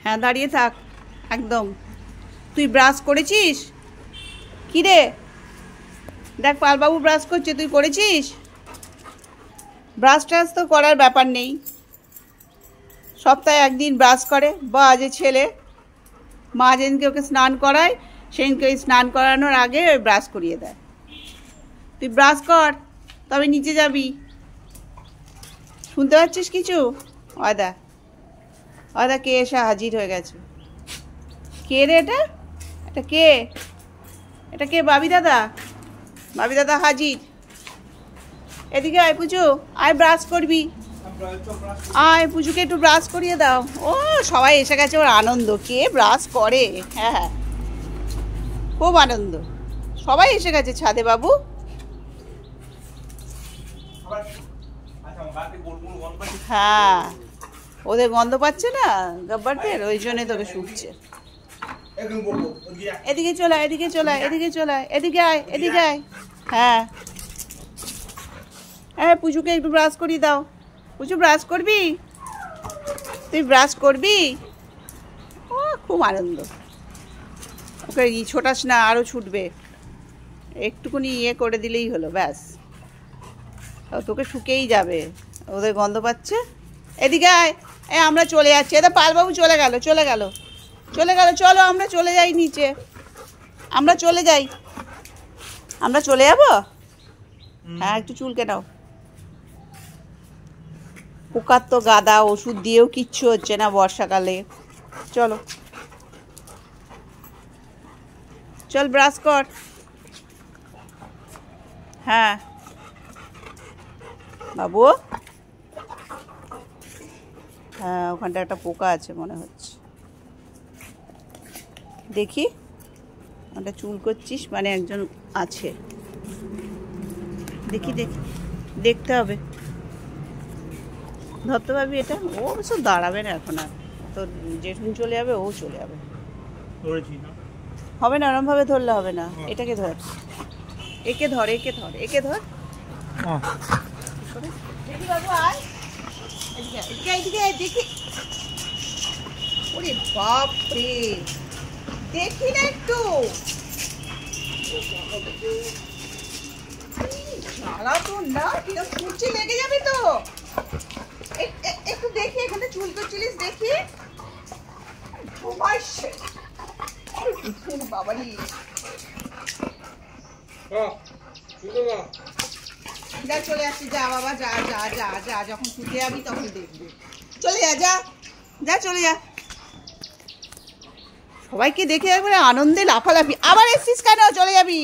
হ্যাঁ দাঁড়িয়ে থাক একদম। তুই ব্রাশ করেছিস? কি রে, দেখ পালবাবু ব্রাশ করছে, তুই করেছিস? ব্রাশ ট্রাশ তো করার ব্যাপার নেই, সপ্তাহে একদিন ব্রাশ করে। বা যে ছেলে, মা যেদিনকে ওকে স্নান করায় সেদিনকে ওই স্নান করানোর আগে ওই ব্রাশ করিয়ে দেয়। তুই ব্রাশ কর, তবে নিচে যাবি। শুনতে পাচ্ছিস কিছু? অয়দা অয়দা কে এসে হাজির হয়ে গেছে। কে রে এটা? এটা কে? এটা কে? বাবি দাদা? বাবি দাদা হাজির। এদিকে আয় পুজো, আয় ব্রাশ করবি, আয় পুজোকে একটু ব্রাশ করিয়ে দাও। ও সবাই এসে গেছে, ওর আনন্দ। কে ব্রাশ করে? হ্যাঁ হ্যাঁ, খুব আনন্দ, সবাই এসে গেছে ছাদে বাবু। হ্যাঁ, ওদের গন্ধ পাচ্ছে না গাব্বারদের, ওই জন্যে তোকে শুকছে। এদিকে চলে আয়, এদিকে চলে আয়, এদিকে চলে আয়, এদিকে আয়, এদিকে আয়। হ্যাঁ হ্যাঁ, পুজোকে একটু ব্রাশ করিয়ে দাও। পুজো ব্রাশ করবি? তুই ব্রাশ করবি? ও খুব আনন্দ। ওকে ছোটাস না, আরও ছুটবে। একটুকুনি ইয়ে করে দিলেই হলো, ব্যাস। তোকে শুকেই যাবে, ওদের গন্ধ পাচ্ছে। এদিকে আয়, আমরা চলে যাচ্ছি। এটা পালবাবু চলে গেল, চলে গেল, চলে গেল। চলো আমরা চলে যাই নিচে, আমরা চলে যাই। আমরা চলে যাবো? হ্যাঁ, একটু চুলকে নাও। পোকার তো গাদা, ওষুধ দিয়েও কিচ্ছু হচ্ছে না বর্ষাকালে। চলো চল, ব্রাশ কর। হ্যাঁ বাবু, হ্যাঁ ওখানটা একটা পোকা আছে মনে হচ্ছে। দেখি, ওটা চুল করছিস মানে একজন আছে, দেখি দেখি, দেখতে হবে। ধরতে পারবি এটা? ও অবশ্য দাঁড়াবে না এখন, আর তো জেঠুন চলে যাবে, ও চলে যাবে। হবে না, ওরমভাবে ধরলে হবে না। এটাকে ধর, একে ধর, একে ধর, একে ধর। দেখি বাবু, আয় এদিকে, এদিকে, এদিকে দেখি। ওরে বাপ রে, দেখি না একটু। জ্বালা তো না, কিরম ছুটছি, লেগে যাবে তো। একটু দেখি, এখানে চুল করছিলিস দেখি। বাবারি, যা চলে আসছি, যা বাবা, যা যা যা যা, যখন ছুটে যাবি তখন দেখবি। চলে যা, যা যা, চলে যা। সবাইকে দেখে একবারে আনন্দে লাফালাফি। আবার এসছিস কেন? চলে যাবি।